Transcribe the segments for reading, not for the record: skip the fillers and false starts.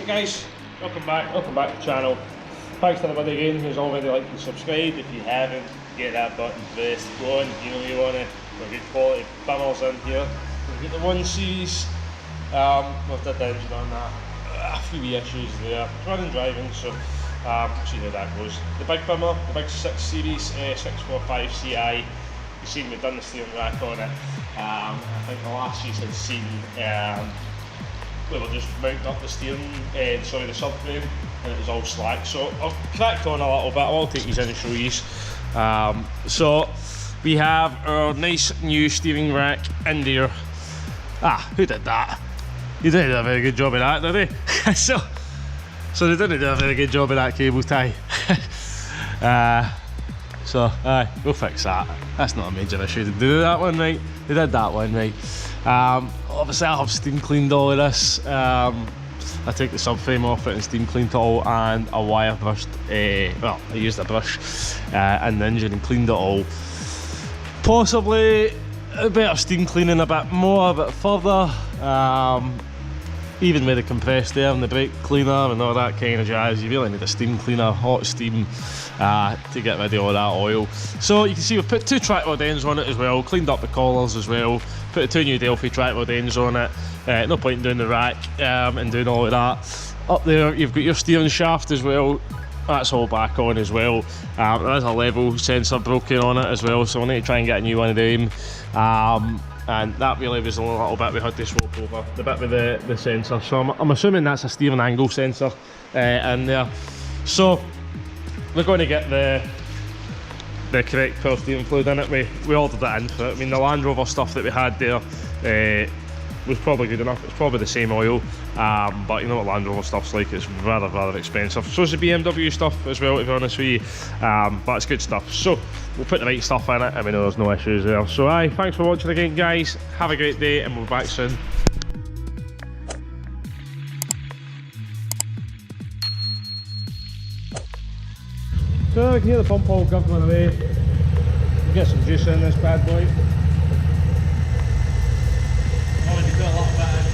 Right guys, welcome back to the channel. Thanks to everybody again who's already liked and subscribed. If you haven't, get that button pressed, go on, you know you want to. We've got quality bummers in here. We've got the 1 Series, we've did the engine on that, a few wee issues there, running driving, so see how that goes. The big bummer, the big 6 Series 645 Ci, you've seen we've done the steering rack on it. I think the last season had seen we were just mounting up the steering, the subframe, and it was all slack. So I'll crack on a little bit, I'll take these in and show you. So we have our nice new steering rack in there. Who did that? He didn't do a very good job of that, did he? so they didn't do a very good job of that cable tie. We'll fix that. That's not a major issue. They did that one right. They did that one right. Obviously I have steam cleaned all of this. I take the subframe off it and steam cleaned it all, and a wire brushed, well, I used a brush in the engine and cleaned it all. Possibly a bit of steam cleaning a bit more, a bit further. Even with the compressed air and the brake cleaner and all that kind of jazz, you really need a steam cleaner, hot steam, to get rid of all that oil. So you can see we've put 2 trackward ends on it as well, cleaned up the collars as well, put 2 new Delphi trackward ends on it. No point in doing the rack and doing all of that. Up there you've got your steering shaft as well, that's all back on as well. There is a level sensor broken on it as well, so we'll need to try and get a new one of them. And that really was a little bit we had to swap over, the bit with the sensor. So I'm assuming that's a steering angle sensor in there. So we're going to get the correct power steering fluid in it. We ordered it in for it. I mean, the Land Rover stuff that we had there was probably good enough. It's probably the same oil, but you know what Land Rover stuff's like, it's rather expensive. So is the BMW stuff as well, to be honest with you, but it's good stuff. So we'll put the right stuff in it and we know there's no issues there. So thanks for watching again guys, have a great day and we'll be back soon. So we can hear the pump all gurgling away. We'll get some juice in this bad boy. Already put a lot of that in.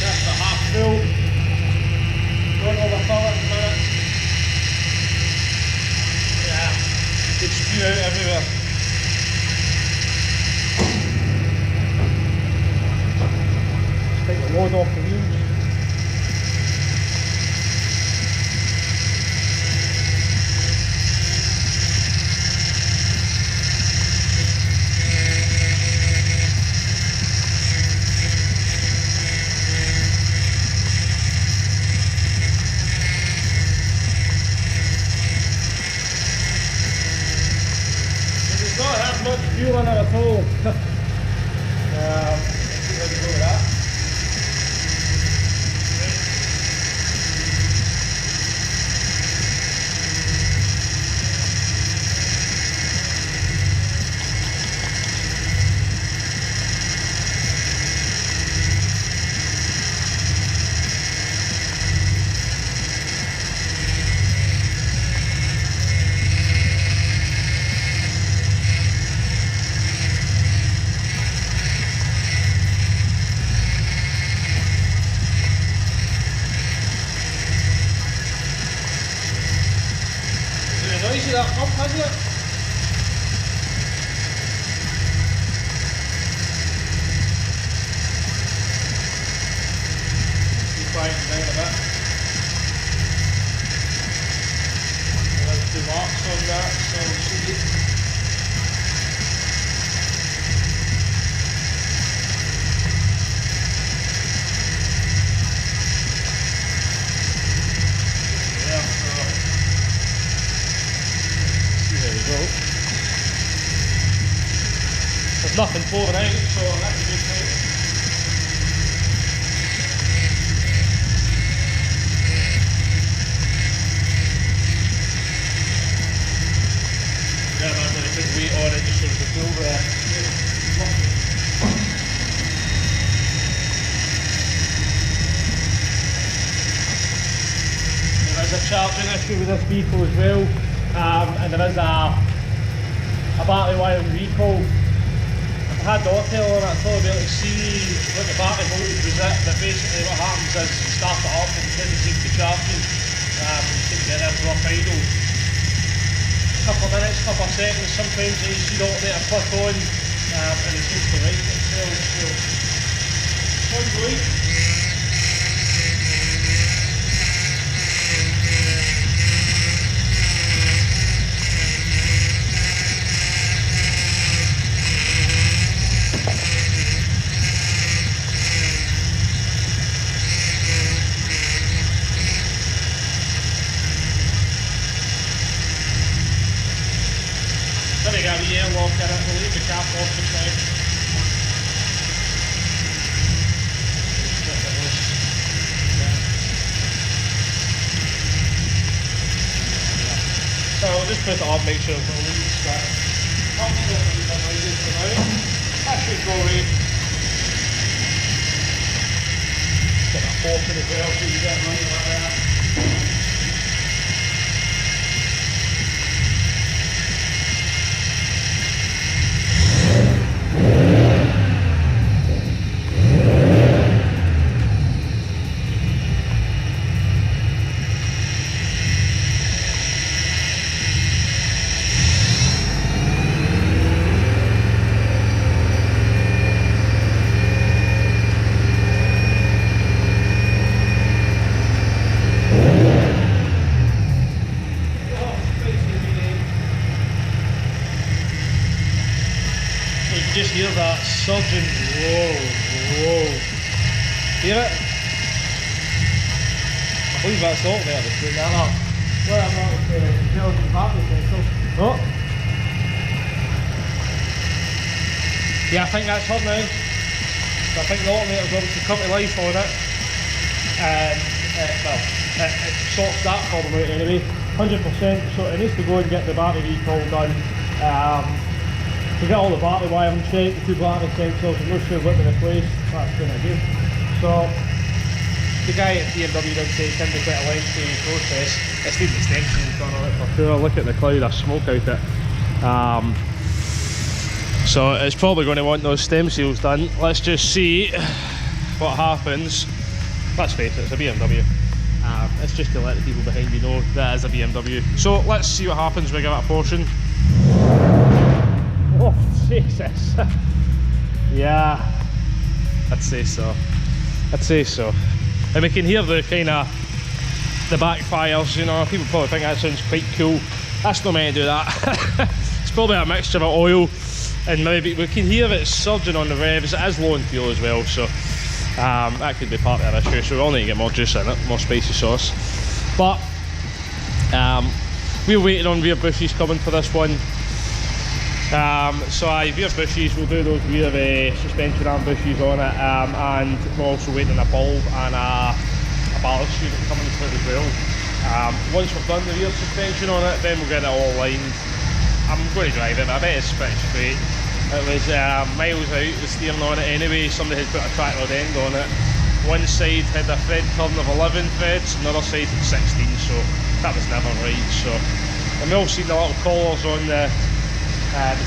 That's the half full. Don't overfill it at the minute. Yeah, it spew out everywhere. Just take the load off the wheels. It's not have much fuel in it at all. Let's see how we go with that. Noisy that pump, hasn't it? Keep quieting down a bit. There's 2 marks on that, so we'll see. There's nothing pouring out, so that's a good thing. Yeah, man. There's a charging issue with this vehicle as well, and there is a battery wiring recall. If I had the auto on it, I'd probably be able to see what the battery voltage was at, but basically what happens is you start it up and because it seems to be charging, you seem to get a rough idle. Couple of minutes, couple of seconds, sometimes you see the alternator click on and it seems to right itself. So, one going. Then I got the airlock in it, we'll leave the cap off just now. So I'll just put it up, make sure it's all leaks, but I'll just leave it noises for now. That should go right. Get that fork in as well so you get running like that. Just hear that surging, whoa. Hear it? I believe that's all there, just put that up. Well, I'm not intelligent battery sensor. Oh! Yeah, I think that's her now. So I think the alternator's obviously come to life on it. And, it sorts that problem out anyway. 100%, so it needs to go and get the battery recall done. To get all the battery wiring checked, the two battery sensors, I'm not sure what to replace, that's going to do. So, the guy at BMW did say it's going to be quite a lengthy process. It's the extensions done on it for sure. Look at the cloud of smoke out it. So it's probably going to want those stem seals done. Let's just see what happens. Let's face it, it's a BMW. It's just to let the people behind you know that is a BMW. So let's see what happens when we give it a portion. Oh, Jesus. Yeah, I'd say so. And we can hear the kind of the backfires, you know, people probably think that sounds quite cool. That's not meant to do that. It's probably a mixture of oil and maybe we can hear it surging on the revs. It is low in fuel as well, so that could be part of that issue. So we all need to get more juice in it, more spicy sauce. But we're waiting on rear bushes coming for this one. So rear bushes, we'll do those rear suspension arm bushes on it, and we're also waiting on a bulb and a ballast unit coming through as well. Once we've done the rear suspension on it, then we'll get it all lined. I'm going to drive it, but I bet it's pretty straight. It was miles out, the steering on it anyway. Somebody had put a track rod end on it. One side had a thread turn of 11 threads, another side had 16, so that was never right. So, and we all seen the little collars on the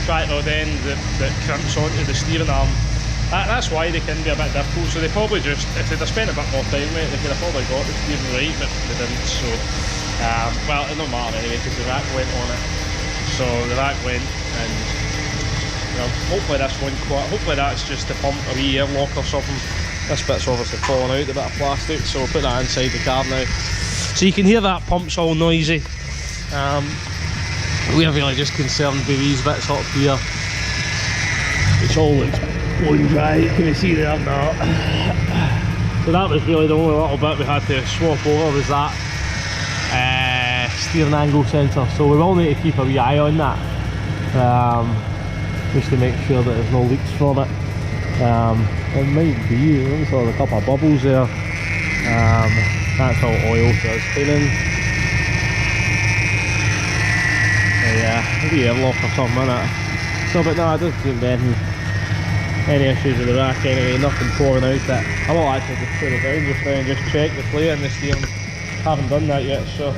track rod end that crimps onto the steering arm. That's why they can be a bit difficult. So they probably just, if they'd have spent a bit more time with it, they could have probably got the steering right, but they didn't. So, well, it don't matter anyway because the rack went on it. So the rack went, and well, hopefully this won't quite. Hopefully that's just the pump or wee airlock or something. This bit's obviously falling out, a bit of plastic, so we'll put that inside the car now. So you can hear that pump's all noisy. We're really just concerned with these bits up here. It's all looks bone dry, can you see there now? So that was really the only little bit we had to swap over, was that steering angle sensor. So we will need to keep a wee eye on that, just to make sure that there's no leaks from it. It might be, there's a couple of bubbles there. That's all oil, so it's cleaning. Yeah, maybe airlock or something in it. So, but no, it doesn't seem to be any issues with the rack anyway, nothing pouring out that. I will actually just put it down just now and just check the plate and the steering. haven't done that yet, so.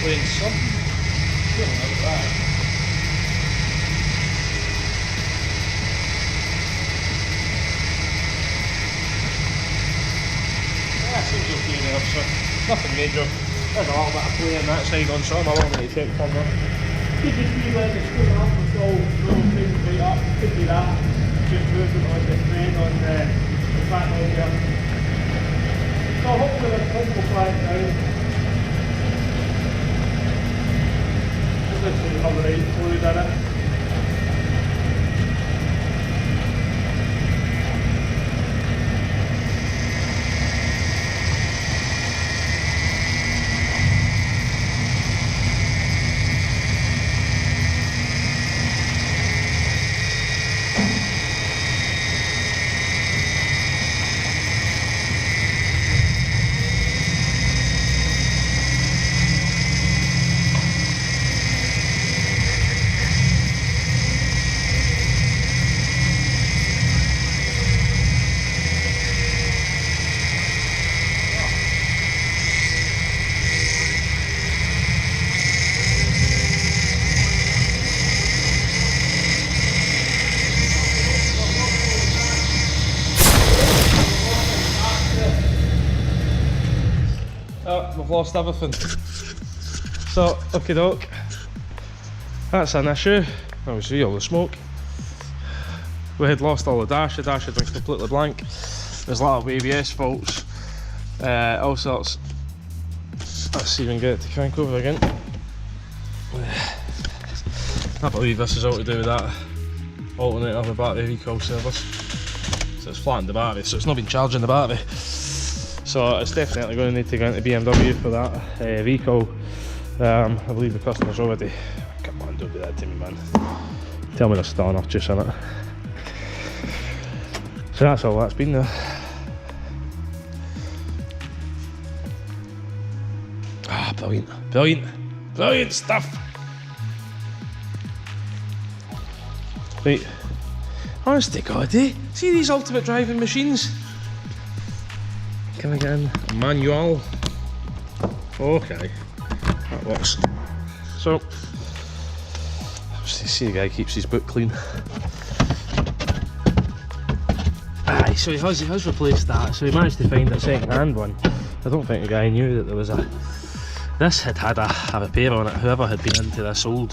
Playing something. Look at that. Yeah, seems okay there, so nothing major. There's a little bit of play on that side on some. I want to check on that. Could just be like the screw up and all things right up. Could be that. Just moving on the thread on the flat line there. So hopefully the pump will quiet down. Let's see how the right fluid in it. Oh, we've lost everything. So, okie doke. That's an issue. I was see all the smoke. We had lost all the dash had been completely blank. There's a lot of ABS faults, all sorts. Let's see if we can get it to crank over again. I believe this is all to do with that alternator of the battery recall service. So it's flattened the battery, so it's not been charging the battery. So it's definitely going to need to go into BMW for that recall. I believe the customer's already... Come on, don't do that to me, man. Tell me they're starting off just in it. So that's all that's been there. Ah, brilliant, brilliant, brilliant stuff. Right, honest to God, eh? See these ultimate driving machines? Can I get in? Manual. Okay, that works. So, see the guy keeps his boot clean. Aye, so he has replaced that. So he managed to find a second-hand one. I don't think the guy knew that there was a. This had a repair on it. Whoever had been into this old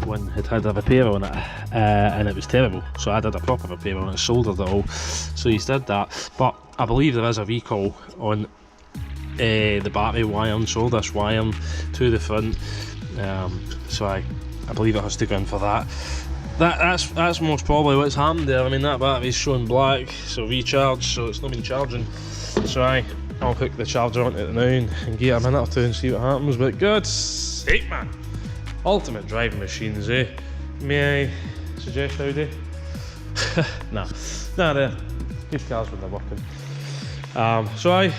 one had a repair on it, and it was terrible. So I did a proper repair on it, soldered it all. So he's did that, but I believe there is a recall on the battery wiring, so this wiring to the front. So I believe it has to go in for that. That's most probably what's happened there. I mean, that battery's showing black, so recharge, so it's not been charging. So I'll hook the charger onto it now and give it a minute or two and see what happens. But God's sake, man, ultimate driving machines, eh? May I suggest Audi? Nah, they're good cars when they're working. So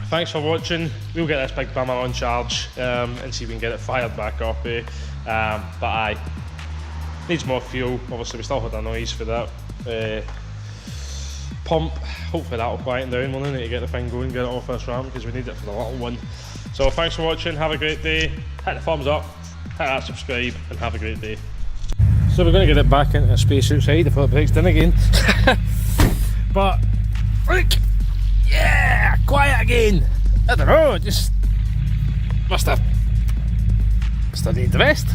thanks for watching. We'll get this big bummer on charge and see if we can get it fired back up, eh? But needs more fuel. Obviously we still had a noise for that pump. Hopefully that'll quieten down. We'll need to get the thing going, get it off this ramp because we need it for the little one. So thanks for watching, have a great day. Hit the thumbs up, hit that subscribe, and have a great day. So we're going to get it back into space outside before it breaks down again. But look, yeah, quiet again. I don't know, just must have need the rest.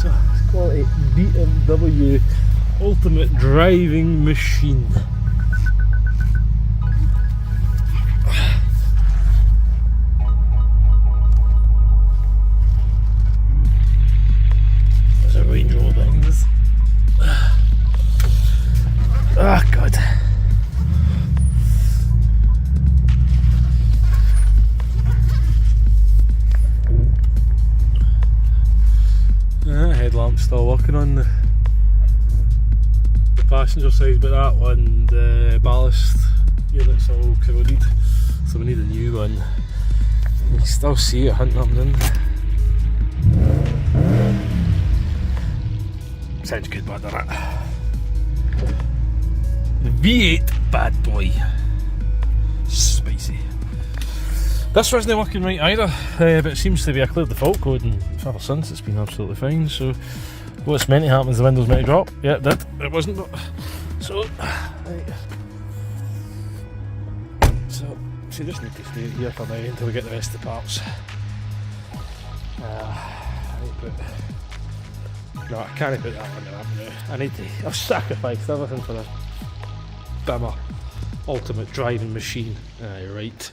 So quality BMW ultimate driving machine. There's a Range Rover behind us. Oh God. still working on the passenger side, but that one, the ballast unit's all corroded, so we need a new one. You can still see it hunting up in. Sounds good, bad, doesn't it? V8 bad boy. Spicy. This wasn't working right either, but it seems to be, I cleared the fault code and ever since it's been absolutely fine. So what's meant to happen is the window's meant to drop. Yeah, it did. It wasn't. So, right. So just need to stay here for now until we get the rest of the parts. No, I can't put that one up now. I need to. I've sacrificed everything for a dimmer ultimate driving machine. Right.